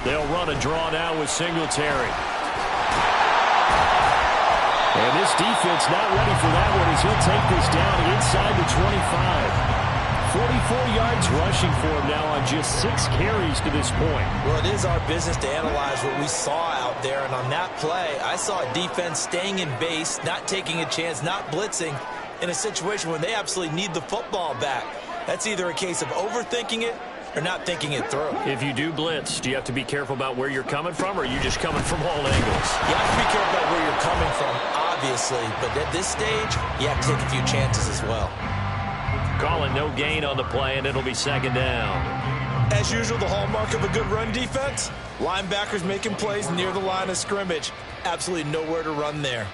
Speaker 3: They'll run a draw now with Singletary. And this defense not ready for that one as he'll take this down inside the 25. 44 yards rushing for him now on just 6 carries to this point.
Speaker 4: Well, it is our business to analyze what we saw out there, and on that play, I saw a defense staying in base, not taking a chance, not blitzing in a situation where they absolutely need the football back. That's either a case of overthinking it or not thinking it through.
Speaker 3: If you do blitz, do you have to be careful about where you're coming from, or are you just coming from all angles?
Speaker 4: You have to be careful about where you're coming from, obviously, but at this stage, you have to take a few chances as well.
Speaker 3: Calling no gain on the play, and it'll be 2nd down.
Speaker 4: As usual, the hallmark of a good run defense, linebackers making plays near the line of scrimmage. Absolutely nowhere to run there.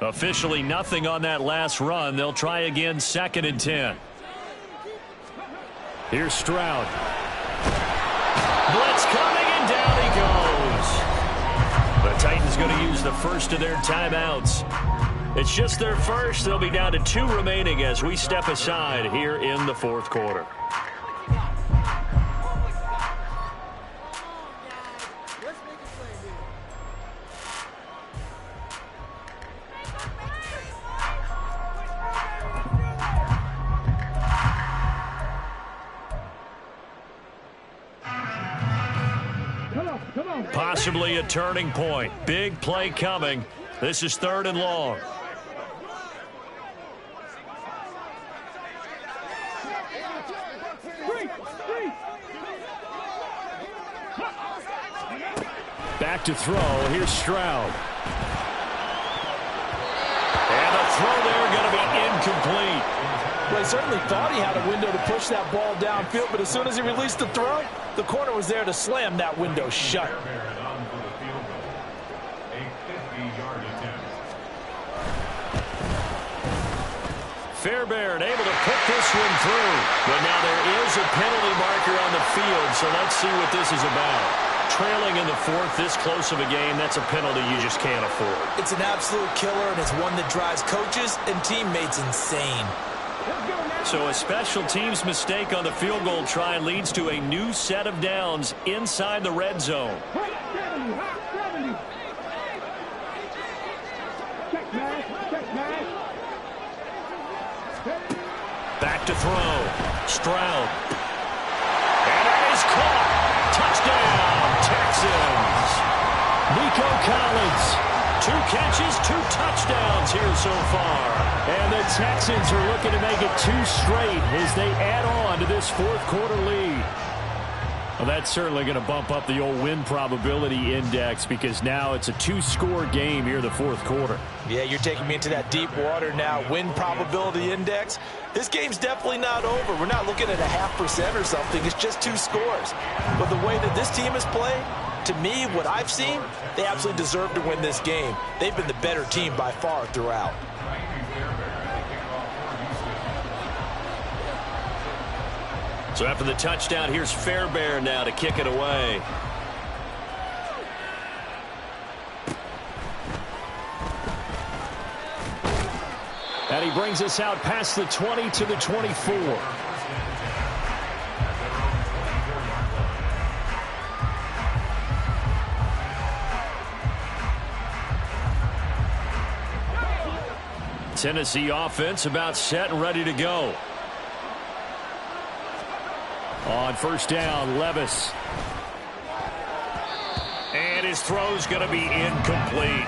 Speaker 3: Officially nothing on that last run. They'll try again, 2nd and 10. Here's Stroud. Blitz coming, and down he goes. The Titans going to use the first of their timeouts. It's just their first. They'll be down to 2 remaining as we step aside here in the 4th quarter. Possibly a turning point. Big play coming. This is 3rd and long. Back to throw. Here's Stroud. And the throw there going to be incomplete.
Speaker 6: Well, he certainly thought he had a window to push that ball downfield, but as soon as he released the throw, the corner was there to slam that window shut.
Speaker 3: Fairbairn able to put this one through. But now there is a penalty marker on the field, so let's see what this is about. Trailing in the fourth, this close of a game, that's a penalty you just can't afford.
Speaker 4: It's an absolute killer, and it's one that drives coaches and teammates insane.
Speaker 3: So a special teams mistake on the field goal try leads to a new set of downs inside the red zone. Back to throw. Stroud. And it is caught. Touchdown, Texans. Nico Collins. 2 catches, 2 touchdowns here so far. And the Texans are looking to make it 2 straight as they add on to this fourth quarter lead. Well, that's certainly going to bump up the old win probability index because now it's a 2-score game here in the fourth quarter.
Speaker 4: Yeah, you're taking me into that deep water now. Win probability index. This game's definitely not over. We're not looking at a 0.5% or something. It's just 2 scores. But the way that this team has played, to me, what I've seen, they absolutely deserve to win this game. They've been the better team by far throughout.
Speaker 3: So after the touchdown, here's Fairbairn now to kick it away. And he brings us out past the 20 to the 24. Tennessee offense about set and ready to go. On first down, Levis. And his throw's going to be incomplete.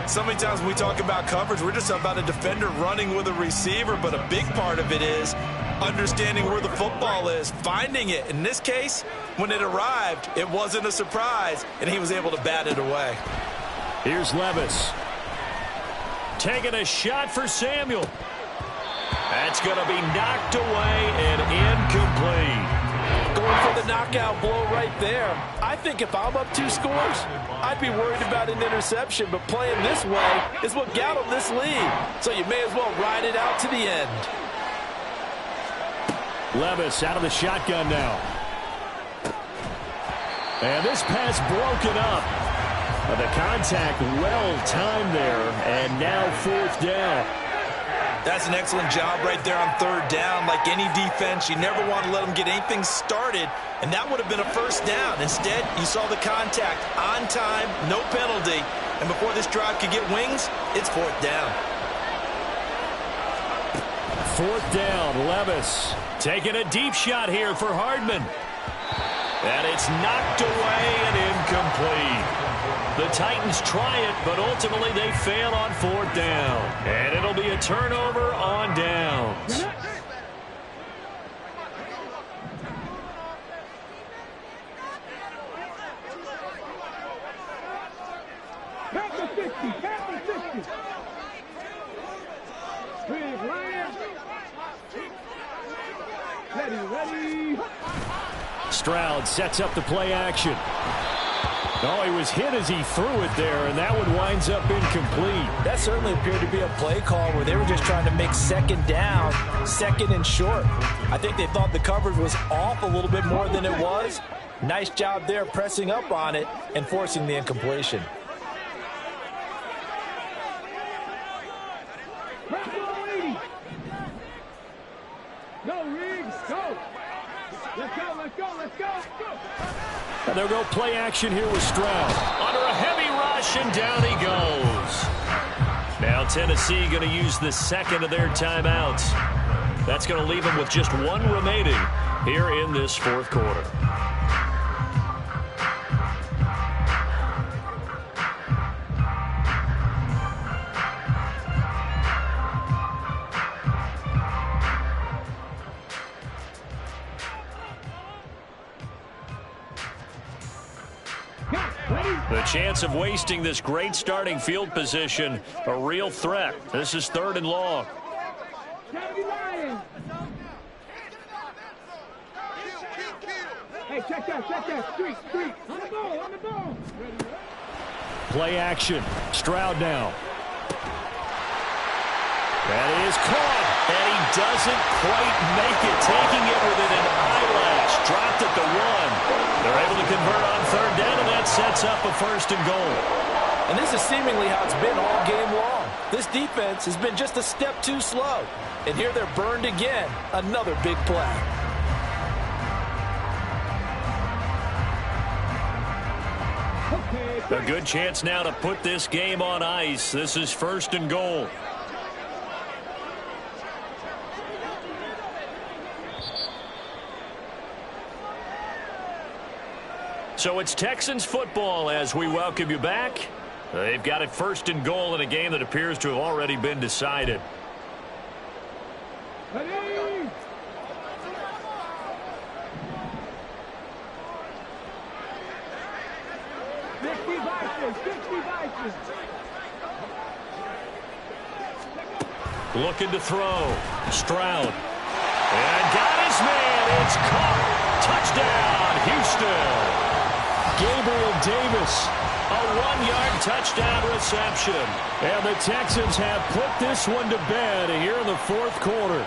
Speaker 4: So many times when we talk about coverage, we're just about a defender running with a receiver, but a big part of it is understanding where the football is, finding it. In this case, when it arrived, it wasn't a surprise, and he was able to bat it away.
Speaker 3: Here's Levis. Taking a shot for Samuel. That's going to be knocked away and incomplete.
Speaker 4: Going for the knockout blow right there. I think if I'm up 2 scores, I'd be worried about an interception, but playing this way is what got him this lead. So you may as well ride it out to the end.
Speaker 3: Levis out of the shotgun now. And this pass broken up. The contact well timed there, and now fourth down.
Speaker 4: That's an excellent job right there on third down. Like any defense, you never want to let them get anything started, and that would have been a first down. Instead, you saw the contact on time, no penalty, and before this drive could get wings, it's fourth down.
Speaker 3: Fourth down, Levis taking a deep shot here for Hardman. And it's knocked away and incomplete. The Titans try it, but ultimately they fail on fourth down. And it'll be a turnover on downs.
Speaker 5: Ready.
Speaker 3: Stroud sets up the play action. Oh, he was hit as he threw it there, and that one winds up incomplete.
Speaker 4: That certainly appeared to be a play call where they were just trying to make second down, second and short. I think they thought the coverage was off a little bit more than it was. Nice job there pressing up on it and forcing the incompletion.
Speaker 5: Go, Riggs, go. Let's go.
Speaker 3: And they'll go play action here with Stroud. Under a heavy rush, and down he goes. Now Tennessee going to use the second of their timeouts. That's going to leave them with just 1 remaining here in this fourth quarter. The chance of wasting this great starting field position, a real threat. This is 3rd and long.
Speaker 5: Hey, check that. Street. On the ball.
Speaker 3: Play action. Stroud now. That is caught, and he doesn't quite make it, taking it within an eyelash. Dropped at the 1. They're able to convert on third down, and that sets up a first and goal.
Speaker 4: And this is seemingly how it's been all game long. This defense has been just a step too slow. And here they're burned again. Another big play.
Speaker 3: A good chance now to put this game on ice. This is first and goal. So it's Texans football as we welcome you back. They've got it first and goal in a game that appears to have already been decided.
Speaker 5: Ready?
Speaker 3: Looking to throw. Stroud. And got his man. It's caught. Touchdown, Houston. Gabriel Davis, a 1-yard touchdown reception. And the Texans have put this one to bed here in the fourth quarter.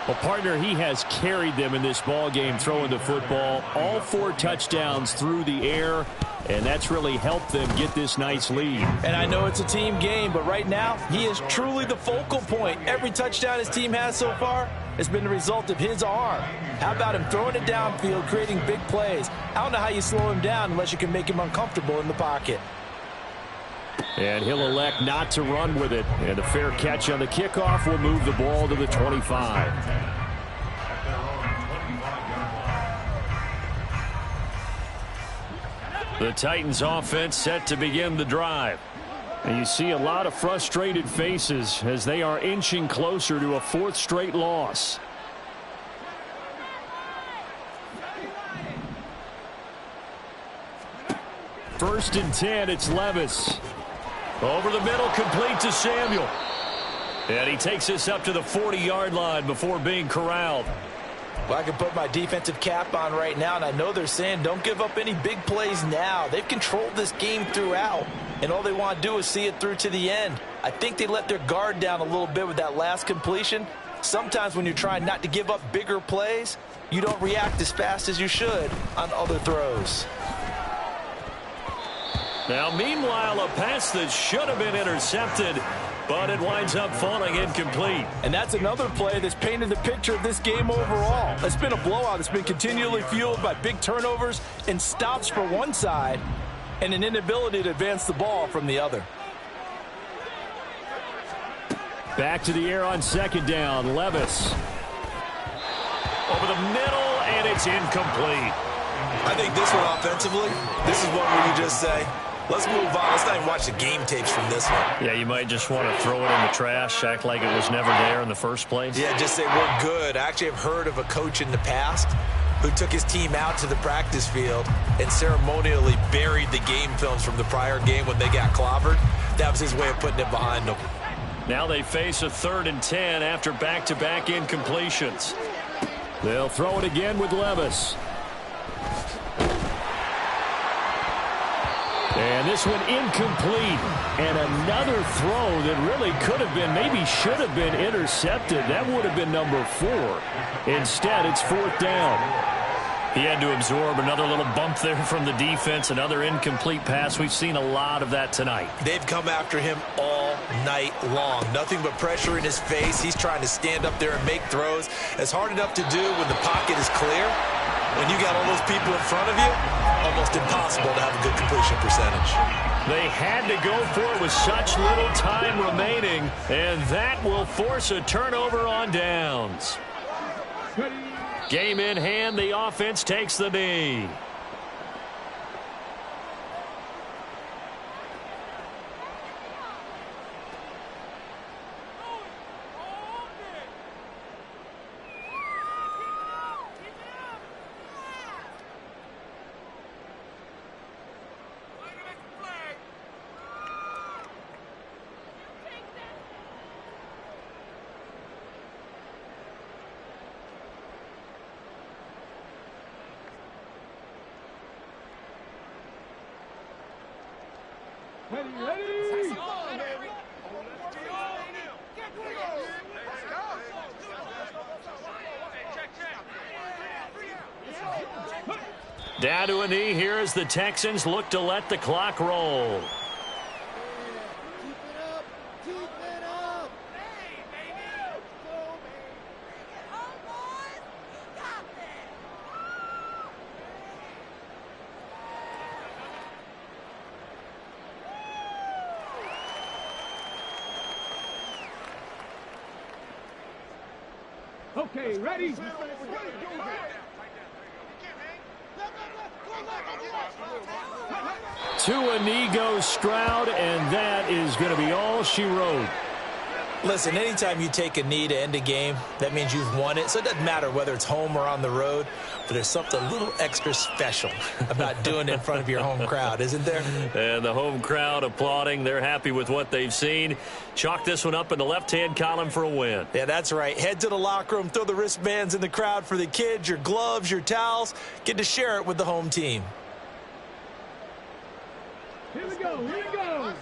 Speaker 3: Well, partner, he has carried them in this ball game throwing the football. All 4 touchdowns through the air, and that's really helped them get this nice lead.
Speaker 4: And I know it's a team game, but right now, he is truly the focal point. Every touchdown his team has so far has been the result of his arm. How about him throwing it downfield, creating big plays? I don't know how you slow him down unless you can make him uncomfortable in the pocket.
Speaker 3: And he'll elect not to run with it. And a fair catch on the kickoff will move the ball to the 25. The Titans offense set to begin the drive. And you see a lot of frustrated faces as they are inching closer to a 4th straight loss. First and 10, it's Levis. Over the middle, complete to Samuel. And he takes this up to the 40-yard line before being corralled.
Speaker 4: Well, I can put my defensive cap on right now, and I know they're saying don't give up any big plays now. They've controlled this game throughout, and all they want to do is see it through to the end. I think they let their guard down a little bit with that last completion. Sometimes when you're trying not to give up bigger plays, you don't react as fast as you should on other throws.
Speaker 3: Now, meanwhile, a pass that should have been intercepted, but it winds up falling incomplete.
Speaker 4: And that's another play that's painted the picture of this game overall. It's been a blowout. It's been continually fueled by big turnovers and stops for one side and an inability to advance the ball from the other.
Speaker 3: Back to the air on second down. Levis. Over the middle, and it's incomplete.
Speaker 4: I think this one offensively, this is one where you just say, let's move on. Let's not even watch the game tapes from this one.
Speaker 3: Yeah, you might just want to throw it in the trash, act like it was never there in the first place.
Speaker 4: Yeah, just say we're good. I actually have heard of a coach in the past who took his team out to the practice field and ceremonially buried the game films from the prior game when they got clobbered. That was his way of putting it behind them.
Speaker 3: Now they face a 3rd and 10 after back-to-back incompletions. They'll throw it again with Levis. And this one incomplete. And another throw that really could have been, maybe should have been intercepted. That would have been number 4. Instead, it's 4th down. He had to absorb another little bump there from the defense, another incomplete pass. We've seen a lot of that tonight.
Speaker 4: They've come after him all night long. Nothing but pressure in his face. He's trying to stand up there and make throws. It's hard enough to do when the pocket is clear. When you got all those people in front of you, almost impossible to have a good completion percentage.
Speaker 3: They had to go for it with such little time remaining, and that will force a turnover on downs. Game in hand, the offense takes the knee.
Speaker 5: Ready?
Speaker 3: Down to a knee here as the Texans look to let the clock roll.
Speaker 5: Okay, ready?
Speaker 3: To a knee goes Stroud, and that is going to be all she wrote.
Speaker 4: Listen, anytime you take a knee to end a game, that means you've won it. So it doesn't matter whether it's home or on the road, but there's something a little extra special about doing it in front of your home crowd, isn't there?
Speaker 3: And the home crowd applauding. They're happy with what they've seen. Chalk this one up in the left-hand column for a win.
Speaker 4: Yeah, that's right. Head to the locker room, throw the wristbands in the crowd for the kids, your gloves, your towels. Get to share it with the home team.
Speaker 5: Here we go, here we go.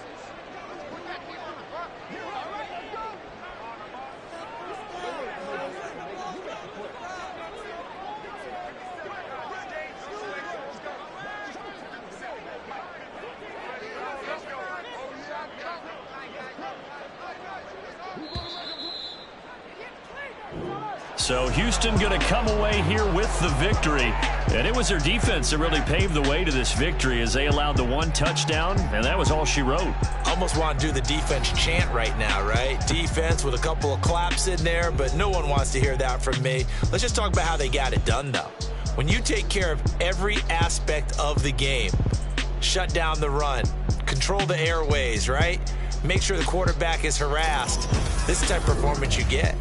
Speaker 3: So Houston going to come away here with the victory. And it was their defense that really paved the way to this victory as they allowed the one touchdown, and that was all she wrote.
Speaker 4: Almost want to do the defense chant right now, right? Defense with a couple of claps in there, but no one wants to hear that from me. Let's just talk about how they got it done, though. When you take care of every aspect of the game, shut down the run, control the airways, right? Make sure the quarterback is harassed. This is the type of performance you get.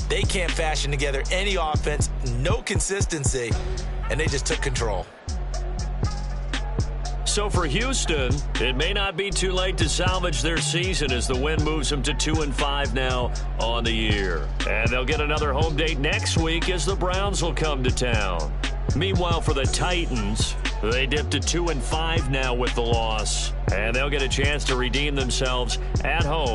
Speaker 4: They can't fashion together any offense, no consistency, and they just took control.
Speaker 3: So for Houston, it may not be too late to salvage their season as the win moves them to 2-5 now on the year. And they'll get another home date next week as the Browns will come to town. Meanwhile, for the Titans, they dipped to 2-5 now with the loss. And they'll get a chance to redeem themselves at home